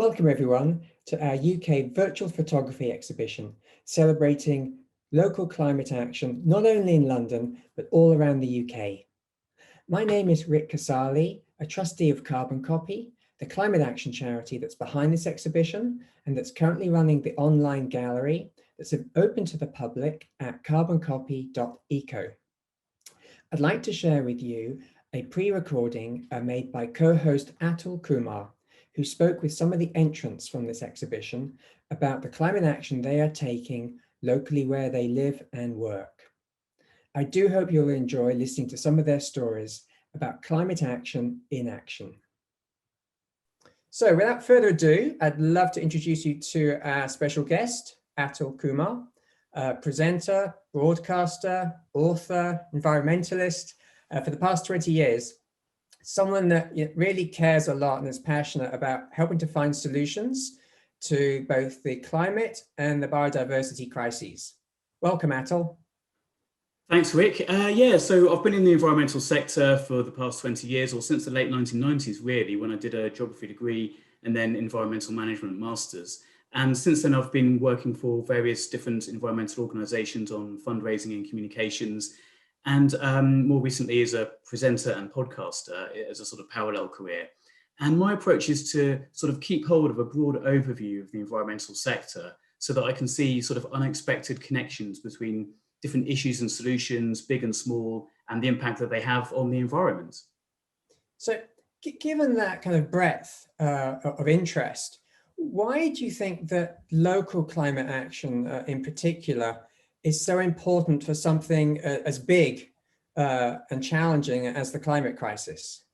Welcome everyone to our UK virtual photography exhibition celebrating local climate action not only in London but all around the UK. My name is Rick Casali, a trustee of Carbon Copy, the climate action charity that's behind this exhibition and that's currently running the online gallery that's open to the public at carboncopy.eco. I'd like to share with you a pre-recording made by co-host Atul Kumar, who spoke with some of the entrants from this exhibition about the climate action they are taking locally where they live and work. I do hope you'll enjoy listening to some of their stories about climate action in action. So without further ado, I'd love to introduce you to our special guest, Atul Kumar, presenter, broadcaster, author, environmentalist for the past 20 years. Someone that really cares a lot and is passionate about helping to find solutions to both the climate and the biodiversity crises. Welcome, Atul. Thanks, Rick. So I've been in the environmental sector for the past 20 years, or since the late 1990s, really, when I did a geography degree and then environmental management masters. And since then, I've been working for various different environmental organizations on fundraising and communications, and more recently as a presenter and podcaster as a sort of parallel career. And my approach is to sort of keep hold of a broad overview of the environmental sector so that I can see sort of unexpected connections between different issues and solutions, big and small, and the impact that they have on the environment. So given that kind of breadth of interest, why do you think that local climate action in particular is so important for something as big and challenging as the climate crisis?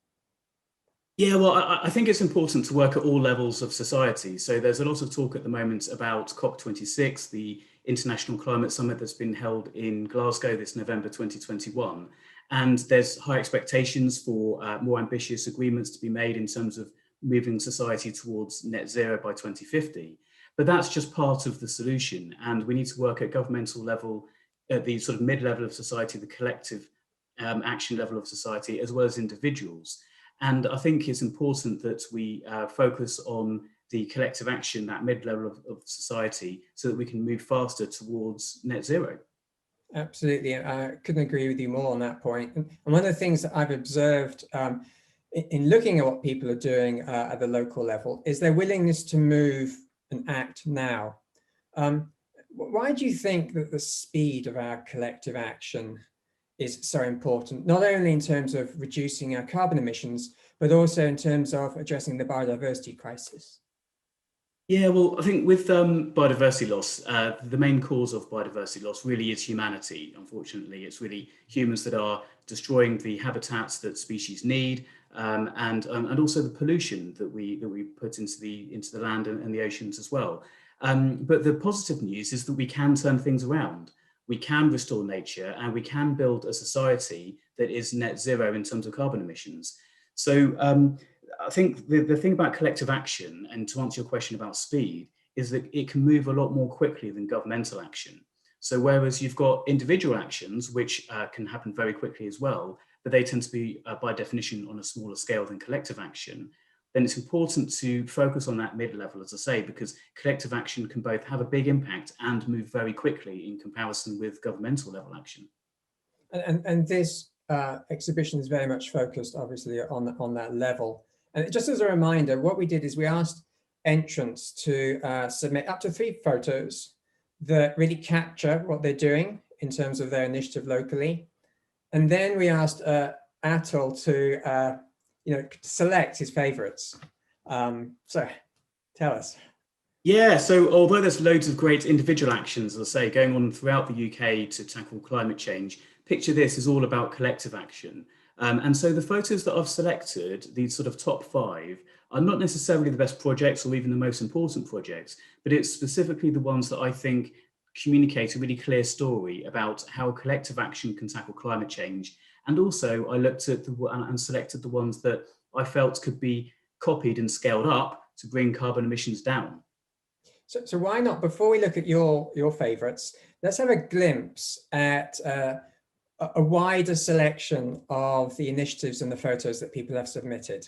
Yeah, well, I think it's important to work at all levels of society. So there's a lot of talk at the moment about COP26, the International Climate Summit that's been held in Glasgow this November 2021. And there's high expectations for more ambitious agreements to be made in terms of moving society towards net zero by 2050. But that's just part of the solution. And we need to work at governmental level, at the sort of mid-level of society, the collective action level of society, as well as individuals. And I think it's important that we focus on the collective action, that mid-level of society, so that we can move faster towards net zero. Absolutely. I couldn't agree with you more on that point. And one of the things that I've observed in looking at what people are doing at the local level is their willingness to move and act now. Why do you think that the speed of our collective action is so important, not only in terms of reducing our carbon emissions, but also in terms of addressing the biodiversity crisis? Yeah, well, I think with biodiversity loss, the main cause of biodiversity loss really is humanity. Unfortunately, it's really humans that are destroying the habitats that species need, and also the pollution that we put into the land and the oceans as well. But the positive news is that we can turn things around. We can restore nature and we can build a society that is net zero in terms of carbon emissions. So I think the thing about collective action, and to answer your question about speed, is that it can move a lot more quickly than governmental action. So whereas you've got individual actions, which can happen very quickly as well, but they tend to be by definition on a smaller scale than collective action, then it's important to focus on that mid-level, as I say, because collective action can both have a big impact and move very quickly in comparison with governmental level action. And this exhibition is very much focused, obviously, on that level. And just as a reminder, what we did is we asked entrants to submit up to 3 photos that really capture what they're doing in terms of their initiative locally. And then we asked Atul to select his favorites. So tell us. Yeah, so although there's loads of great individual actions, as I say, going on throughout the UK to tackle climate change, Picture This is all about collective action. And so the photos that I've selected, these sort of top 5, are not necessarily the best projects or even the most important projects, but it's specifically the ones that I think communicate a really clear story about how collective action can tackle climate change. And also I looked at and selected the ones that I felt could be copied and scaled up to bring carbon emissions down. So why not, before we look at your favorites, let's have a glimpse at a wider selection of the initiatives and the photos that people have submitted.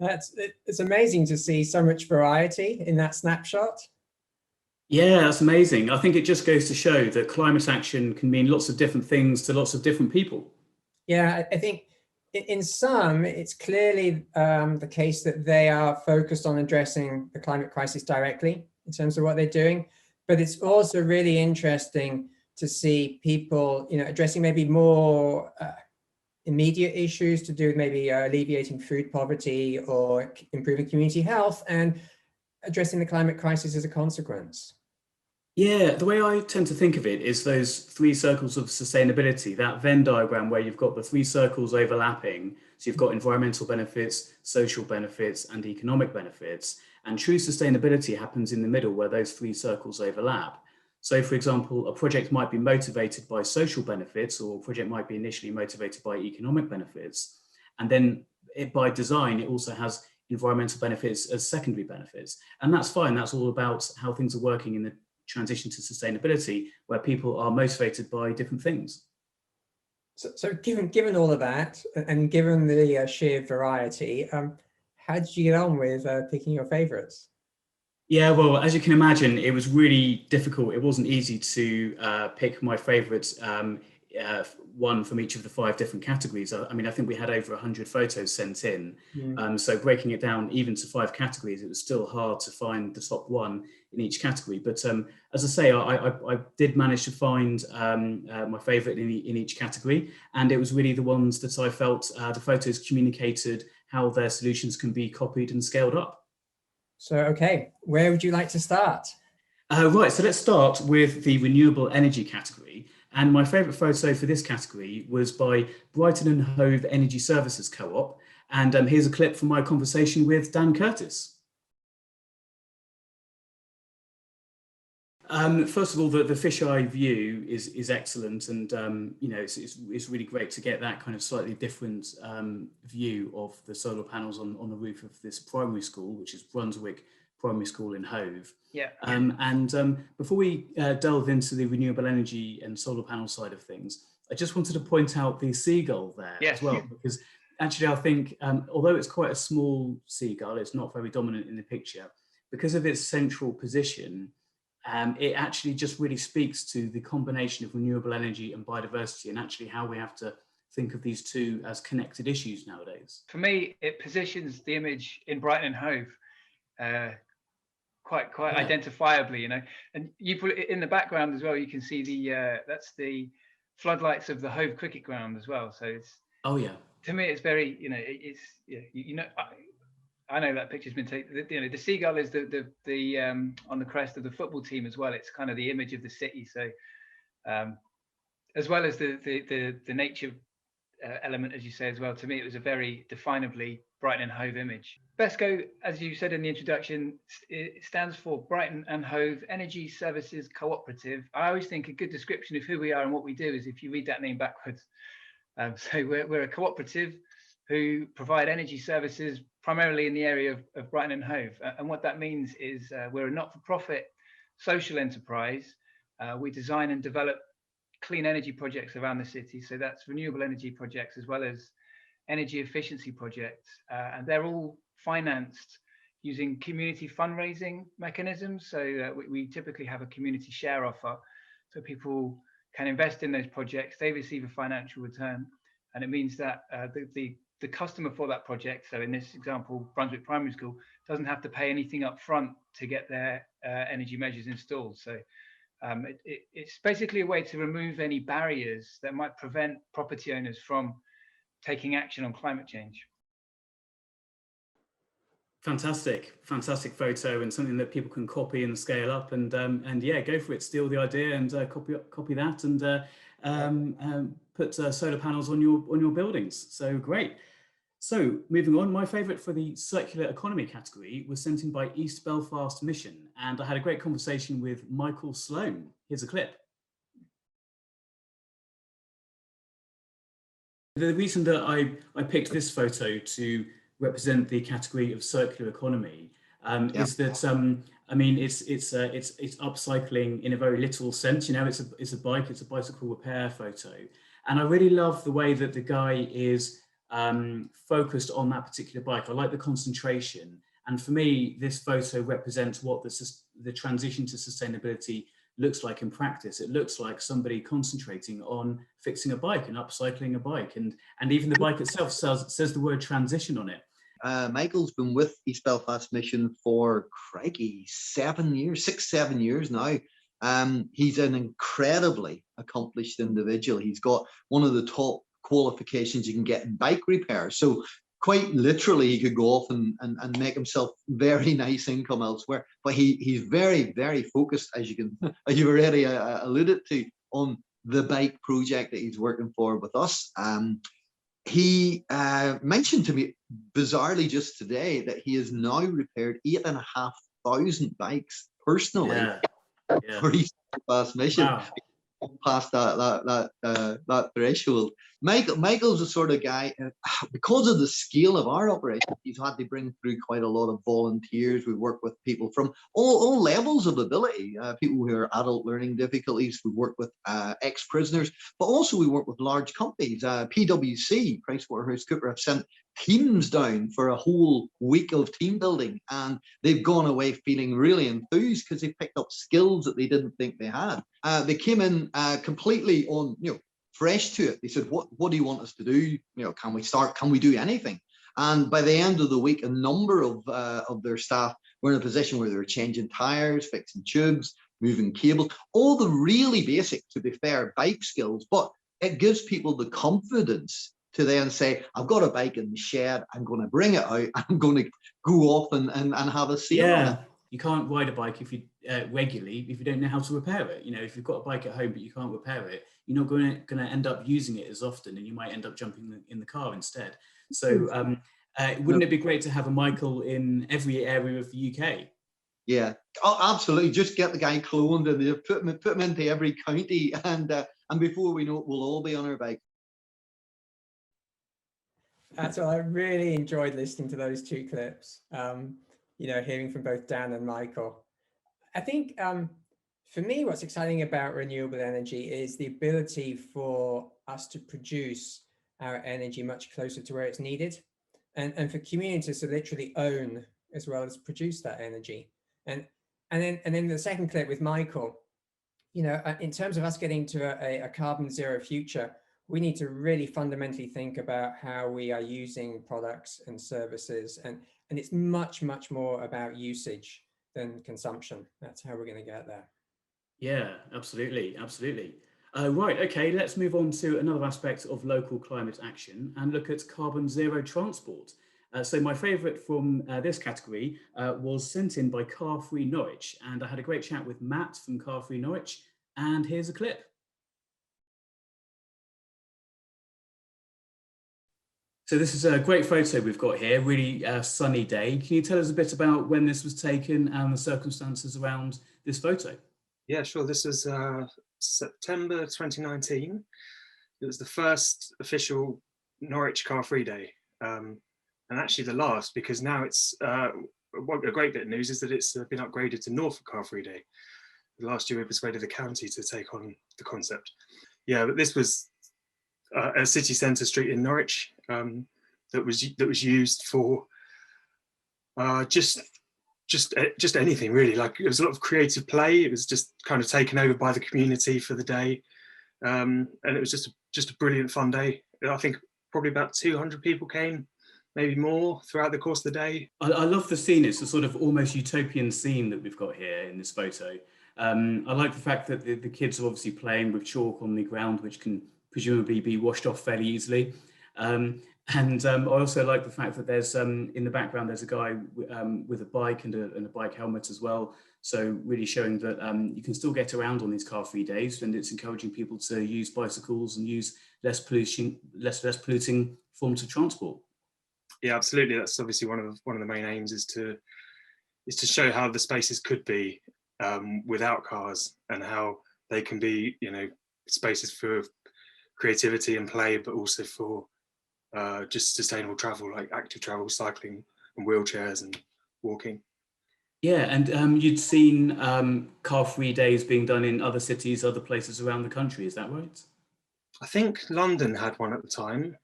It's amazing to see so much variety in that snapshot. Yeah, that's amazing. I think it just goes to show that climate action can mean lots of different things to lots of different people. Yeah, I think in some, it's clearly the case that they are focused on addressing the climate crisis directly in terms of what they're doing. But it's also really interesting to see people, addressing maybe more immediate issues to do with maybe alleviating food poverty or improving community health and addressing the climate crisis as a consequence. Yeah, the way I tend to think of it is those three circles of sustainability, that Venn diagram where you've got the three circles overlapping. So you've got environmental benefits, social benefits, and economic benefits. And true sustainability happens in the middle where those three circles overlap. So, for example, a project might be motivated by social benefits, or a project might be initially motivated by economic benefits. And then by design, it also has environmental benefits as secondary benefits. And that's fine. That's all about how things are working in the transition to sustainability, where people are motivated by different things. So given all of that, and given the sheer variety, how did you get on with picking your favorites? Yeah, well, as you can imagine, it was really difficult. It wasn't easy to pick my favorite one from each of the 5 different categories. I mean, I think we had over 100 photos sent in. So breaking it down even to 5 categories, it was still hard to find the top one in each category. But as I say, I did manage to find my favorite in each category. And it was really the ones that I felt the photos communicated how their solutions can be copied and scaled up. So, okay, where would you like to start? Right, so let's start with the renewable energy category. And my favourite photo for this category was by Brighton and Hove Energy Services Co-op. And here's a clip from my conversation with Dan Curtis. First of all, the fisheye view is excellent, and it's really great to get that kind of slightly different view of the solar panels on the roof of this primary school, which is Brunswick Primary School in Hove. Yeah. Before we delve into the renewable energy and solar panel side of things, I just wanted to point out the seagull there as well, because actually I think although it's quite a small seagull, it's not very dominant in the picture, because of its central position. It actually just really speaks to the combination of renewable energy and biodiversity, and actually how we have to think of these two as connected issues nowadays. For me, it positions the image in Brighton and Hove quite identifiably, and you put it in the background as well. You can see that's the floodlights of the Hove cricket ground as well. So it's, oh yeah, to me it's very, I know that picture's been taken. The seagull is the on the crest of the football team as well. It's kind of the image of the city. So, as well as the nature element, as you say as well. To me, it was a very definably Brighton and Hove image. BESCO, as you said in the introduction, it stands for Brighton and Hove Energy Services Cooperative. I always think a good description of who we are and what we do is if you read that name backwards. So we're a cooperative who provide energy services primarily in the area of Brighton and Hove. And what that means is we're a not-for-profit social enterprise. We design and develop clean energy projects around the city. So that's renewable energy projects as well as energy efficiency projects. And they're all financed using community fundraising mechanisms. So we typically have a community share offer. So people can invest in those projects, they receive a financial return. And it means that the customer for that project, so in this example, Brunswick Primary School, doesn't have to pay anything up front to get their energy measures installed. So it's basically a way to remove any barriers that might prevent property owners from taking action on climate change. Fantastic photo, and something that people can copy and scale up, and yeah, go for it, steal the idea and copy that, and put solar panels on your buildings. So great. So moving on, my favourite for the circular economy category was sent in by East Belfast Mission, and I had a great conversation with Michael Sloan. Here's a clip. The reason that I picked this photo to represent the category of circular economy is that I mean it's upcycling in a very literal sense. It's a bicycle repair photo, and I really love the way that the guy is focused on that particular bike. I like the concentration. And for me, this photo represents what the transition to sustainability looks like in practice. It looks like somebody concentrating on fixing a bike and upcycling a bike. And even the bike itself says the word transition on it. Michael's been with East Belfast Mission for, crikey, 7 years, 6-7 years now. He's an incredibly accomplished individual. He's got one of the top qualifications you can get in bike repair. So quite literally, he could go off and make himself very nice income elsewhere. But he's very, very focused, as you've already alluded to, on the bike project that he's working for with us. He mentioned to me bizarrely just today that he has now repaired 8,500 bikes personally for East Belfast Mission. Wow. Past that threshold. Michael's the sort of guy, because of the scale of our operation, he's had to bring through quite a lot of volunteers. We work with people from all levels of ability, people who are adult learning difficulties. We work with ex-prisoners, but also we work with large companies. PwC, PricewaterhouseCoopers, have sent teams down for a whole week of team building, and they've gone away feeling really enthused because they picked up skills that they didn't think they had. They came in completely on, fresh to it. They said, what do you want us to do? Can we do anything? And by the end of the week, a number of their staff were in a position where they were changing tires, fixing tubes, moving cables, all the really basic, to be fair, bike skills. But it gives people the confidence to then say, I've got a bike in the shed, I'm going to bring it out, I'm going to go off and have a sail on it. You can't ride a bike if you regularly if you don't know how to repair it. If you've got a bike at home but you can't repair it, you're not going to end up using it as often, and you might end up jumping in the car instead. So wouldn't it be great to have a Michael in every area of the UK? Yeah, absolutely. Just get the guy cloned and put him into every county, and before we know it, we'll all be on our bike. Atul, I really enjoyed listening to those two clips. Hearing from both Dan and Michael. I think for me, what's exciting about renewable energy is the ability for us to produce our energy much closer to where it's needed, and for communities to literally own as well as produce that energy. And then the second clip with Michael, in terms of us getting to a carbon zero future, we need to really fundamentally think about how we are using products and services, and it's much, much more about usage than consumption. That's how we're going to get there. Yeah, absolutely. Right, okay, let's move on to another aspect of local climate action and look at carbon zero transport. So my favourite from this category was sent in by Car Free Norwich, and I had a great chat with Matt from Car Free Norwich, and here's a clip. So this is a great photo we've got here, really sunny day. Can you tell us a bit about when this was taken and the circumstances around this photo? Yeah, sure. This was September 2019. It was the first official Norwich Car Free Day, and actually the last, because now it's, a great bit of news is that it's been upgraded to Norfolk Car Free Day. Last year we persuaded the county to take on the concept. Yeah, but this was a city centre street in Norwich that was used for just anything really. Like, it was a lot of creative play. It was just kind of taken over by the community for the day, and it was just a brilliant fun day. I think probably about 200 people came, maybe more, throughout the course of the day. I love the scene. It's a sort of almost utopian scene that we've got here in this photo. I like the fact that the kids are obviously playing with chalk on the ground, which can presumably be washed off fairly easily. And I also like the fact that there's in the background there's a guy with a bike and a bike helmet as well. So really showing that you can still get around on these car-free days, and it's encouraging people to use bicycles and use less polluting forms of transport. Yeah, absolutely. That's obviously one of the main aims, is to show how the spaces could be without cars, and how they can be, spaces for creativity and play, but also for just sustainable travel, like active travel, cycling and wheelchairs and walking. Yeah, and you'd seen car-free days being done in other cities, other places around the country, is that right? I think London had one at the time.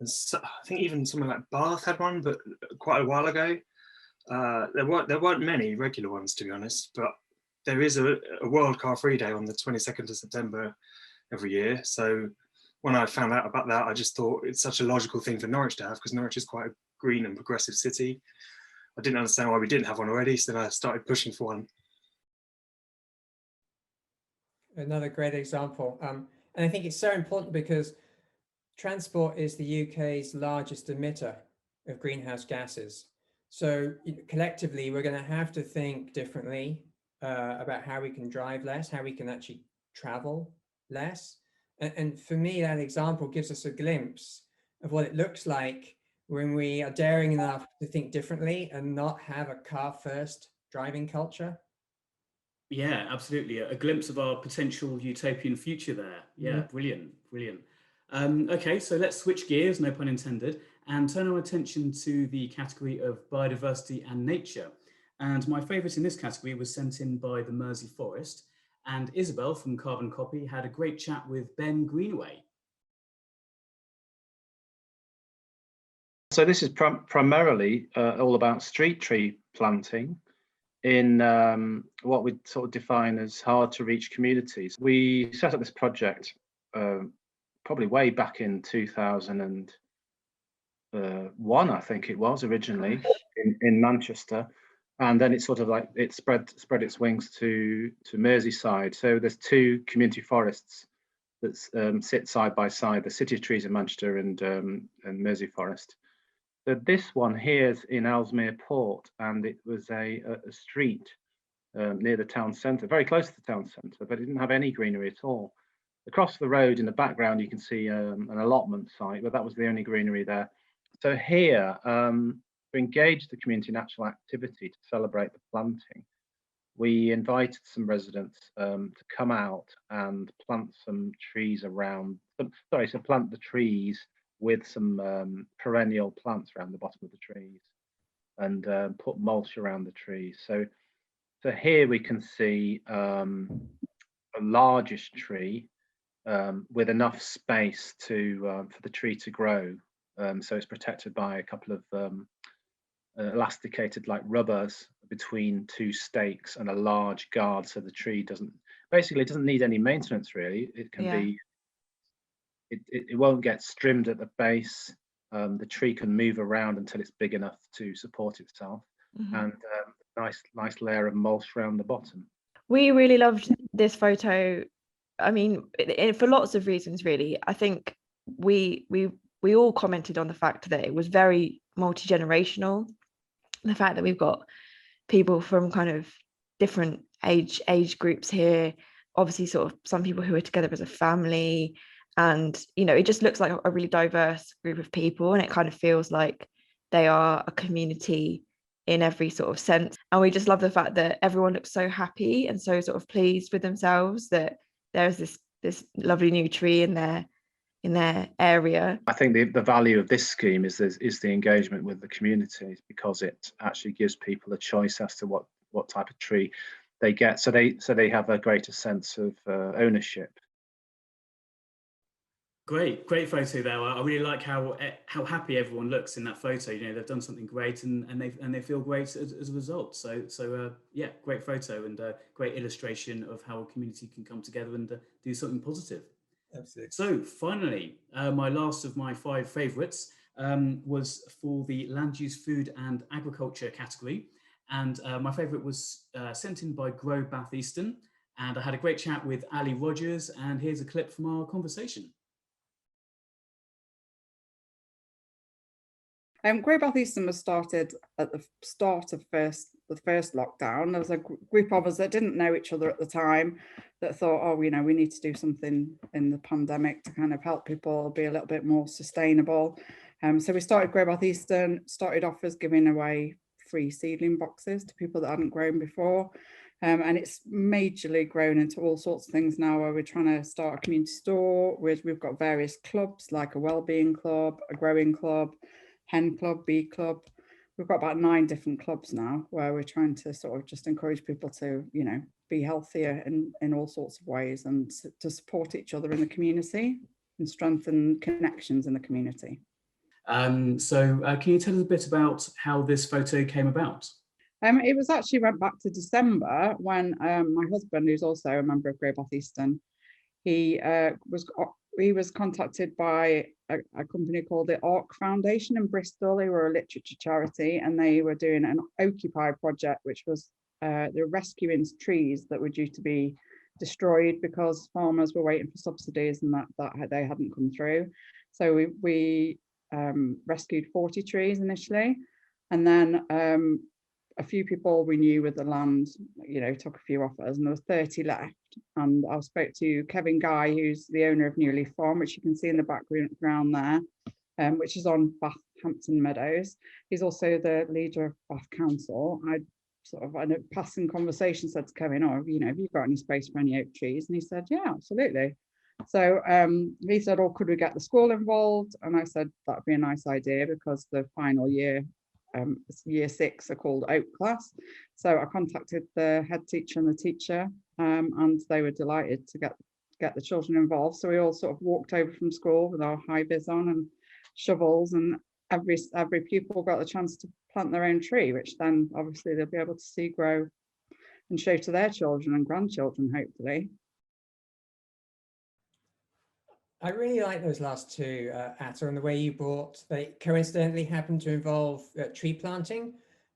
I think even somewhere like Bath had one, but quite a while ago. There weren't many regular ones, to be honest, but there is a World Car Free Day on the 22nd of September every year. So when I found out about that, I just thought it's such a logical thing for Norwich to have, because Norwich is quite a green and progressive city. I didn't understand why we didn't have one already, so then I started pushing for one. Another great example. And I think it's so important because transport is the UK's largest emitter of greenhouse gases. So collectively, we're going to have to think differently about how we can drive less, how we can actually travel less. And for me, that example gives us a glimpse of what it looks like when we are daring enough to think differently and not have a car-first driving culture. Yeah, absolutely. A glimpse of our potential utopian future there. Yeah, brilliant, brilliant. Okay, so let's switch gears, no pun intended, and turn our attention to the category of biodiversity and nature. And my favourite in this category was sent in by the Mersey Forest, and Isabel from Carbon Copy had a great chat with Ben Greenaway. So this is primarily all about street tree planting in what we sort of define as hard to reach communities. We set up this project probably way back in 2001, I think it was originally in Manchester, and then it sort of like it spread its wings to Merseyside. So there's two community forests that sit side by side, the City of Trees in Manchester and Mersey Forest. So this one here is in Ellesmere Port, and it was a street near the town centre, very close to the town centre, but it didn't have any greenery at all. Across the road in the background, you can see an allotment site, but that was the only greenery there. So here, to engage the community in actual activity to celebrate the planting, we invited some residents to come out and plant some trees around, plant the trees with some perennial plants around the bottom of the trees, and put mulch around the trees. So here we can see a largish tree with enough space for the tree to grow. So it's protected by a couple of elasticated like rubbers between two stakes and a large guard, so the tree doesn't need any maintenance really. It can be. It won't get trimmed at the base. The tree can move around until it's big enough to support itself, and nice layer of mulch around the bottom. We really loved this photo. I mean, for lots of reasons, really. I think we all commented on the fact that it was very multi-generational. The fact that we've got people from kind of different age groups here, obviously sort of some people who are together as a family. And, it just looks like a really diverse group of people, and it kind of feels like they are a community in every sort of sense. And we just love the fact that everyone looks so happy and so sort of pleased with themselves that there's this lovely new tree in their area. I think the value of this scheme is the engagement with the communities, because it actually gives people a choice as to what type of tree they get. So they have a greater sense of ownership. Great photo there. I really like how happy everyone looks in that photo. They've done something great and they feel great as a result. So yeah, great photo and a great illustration of how a community can come together and do something positive. Absolutely. So finally, my last of my 5 favourites was for the land use, food and agriculture category, and my favourite was sent in by Grow Bath Easton, and I had a great chat with Ali Rogers, and here's a clip from our conversation. Grow Bath Easton was started at the start of the first lockdown. There was a group of us that didn't know each other at the time that thought, we need to do something in the pandemic to kind of help people be a little bit more sustainable. So we started Grow Bath Easton, started off as giving away free seedling boxes to people that hadn't grown before. And it's majorly grown into all sorts of things now, where we're trying to start a community store. We've got various clubs, like a wellbeing club, a growing club, hen club, bee club. We've got about 9 different clubs now, where we're trying to sort of just encourage people to, be healthier in all sorts of ways, and to support each other in the community and strengthen connections in the community. Can you tell us a bit about how this photo came about? It was actually went back to December when my husband, who's also a member of Great Bath Eastern, he was contacted by a company called the Arc Foundation in Bristol. They were a literature charity, and they were doing an Occupy project, which was they're rescuing trees that were due to be destroyed because farmers were waiting for subsidies and that they hadn't come through. So we rescued 40 trees initially, and then a few people we knew with the land, took a few offers, and there was 30 left. And I spoke to Kevin Guy, who's the owner of New Leaf Farm, which you can see in the background there, which is on Bathhampton Meadows. He's also the leader of Bath Council. I in a passing conversation said to Kevin, have you got any space for any oak trees? And he said, yeah, absolutely. So he said, could we get the school involved? And I said, that'd be a nice idea, because the final year, year 6 are called Oak Class. So I contacted the head teacher and the teacher, and they were delighted to get the children involved. So we all sort of walked over from school with our high vis on and shovels, and every pupil got the chance to plant their own tree, which then obviously they'll be able to see grow and show to their children and grandchildren, hopefully. I really like those last two, Atul, and the way you brought, they coincidentally happen to involve tree planting,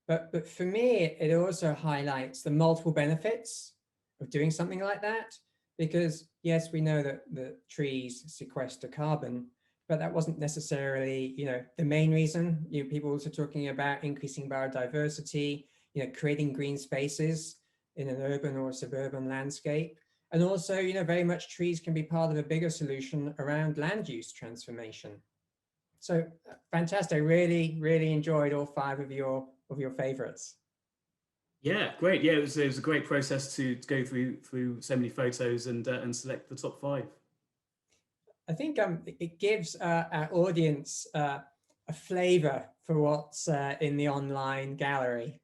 but for me, it also highlights the multiple benefits of doing something like that, because yes, we know that the trees sequester carbon, but that wasn't necessarily, the main reason. People also talking about increasing biodiversity, creating green spaces in an urban or suburban landscape. And also, very much trees can be part of a bigger solution around land use transformation. So fantastic. I really, really enjoyed all 5 of your favorites. Yeah, great. Yeah, it was a great process to go through so many photos and select the top 5. I think it gives our audience a flavor for what's in the online gallery.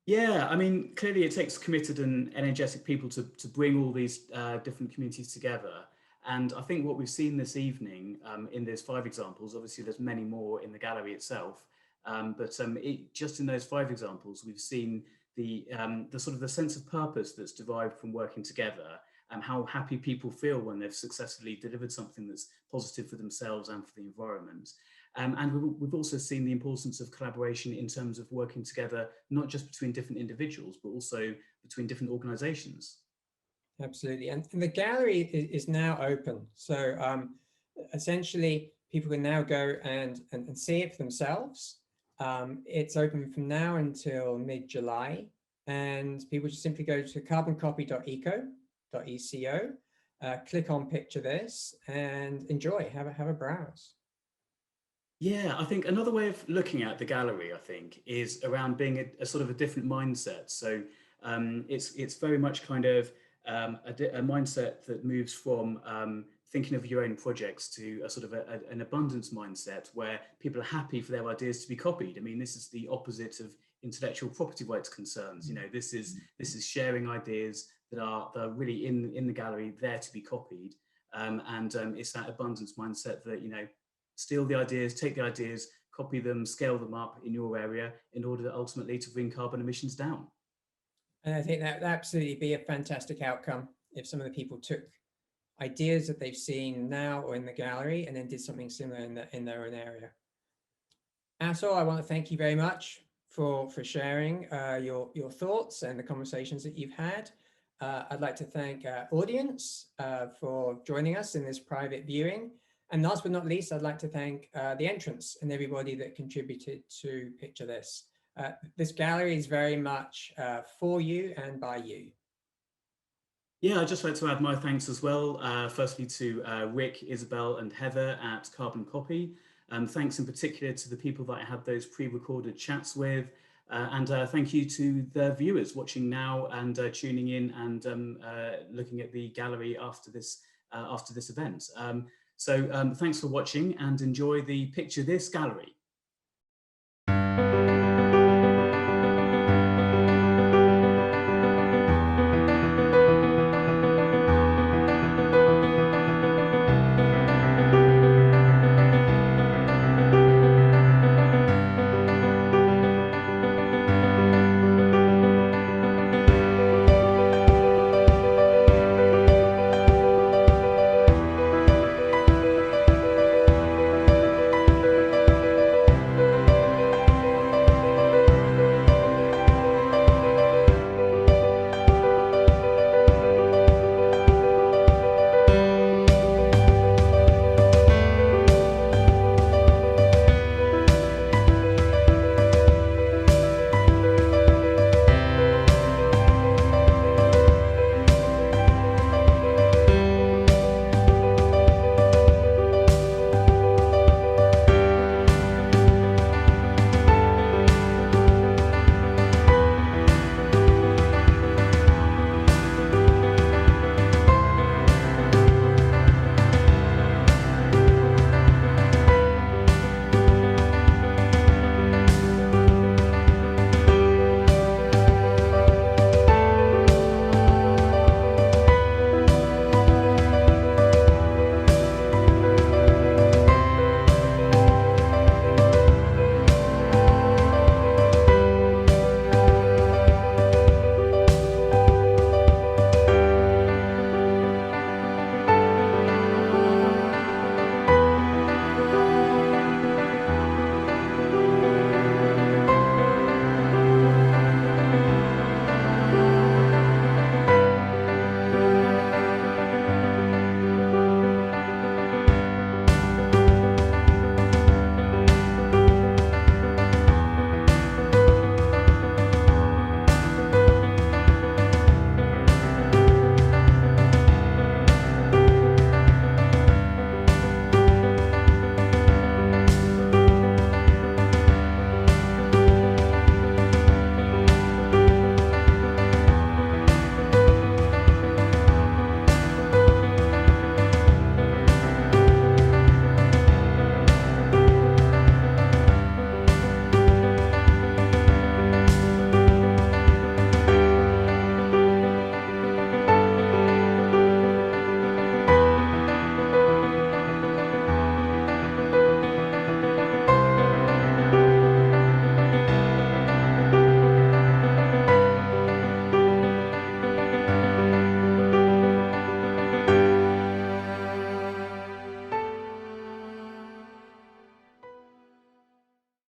Yeah, I mean, clearly it takes committed and energetic people to bring all these different communities together. And I think what we've seen this evening in those 5 examples, obviously there's many more in the gallery itself, just in those 5 examples, we've seen the sort of the sense of purpose that's derived from working together, and how happy people feel when they've successfully delivered something that's positive for themselves and for the environment. And we've also seen the importance of collaboration in terms of working together, not just between different individuals, but also between different organizations. Absolutely. And the gallery is now open. So essentially, people can now go and see it for themselves. It's open from now until mid-July. And people just simply go to carboncopy.eco, click on Picture This, and enjoy, have a browse. Yeah, I think another way of looking at the gallery, I think, is around being a sort of a different mindset. So it's very much kind of a mindset that moves from thinking of your own projects to a sort of an abundance mindset, where people are happy for their ideas to be copied. I mean, this is the opposite of intellectual property rights concerns. This is sharing ideas that are really in the gallery, there to be copied, and it's that abundance mindset that steal the ideas, take the ideas, copy them, scale them up in your area in order ultimately to bring carbon emissions down. And I think that would absolutely be a fantastic outcome if some of the people took ideas that they've seen now or in the gallery and then did something similar in their own area. Atul, I want to thank you very much for sharing your thoughts and the conversations that you've had. I'd like to thank our audience for joining us in this private viewing. And last but not least, I'd like to thank the Entrants and everybody that contributed to Picture This. This gallery is very much for you and by you. Yeah, I'd just like to add my thanks as well. Firstly to Rick, Isabel and Heather at Carbon Copy. Thanks in particular to the people that I had those pre-recorded chats with. And thank you to the viewers watching now and tuning in and looking at the gallery after this event. So thanks for watching and enjoy the Picture This gallery.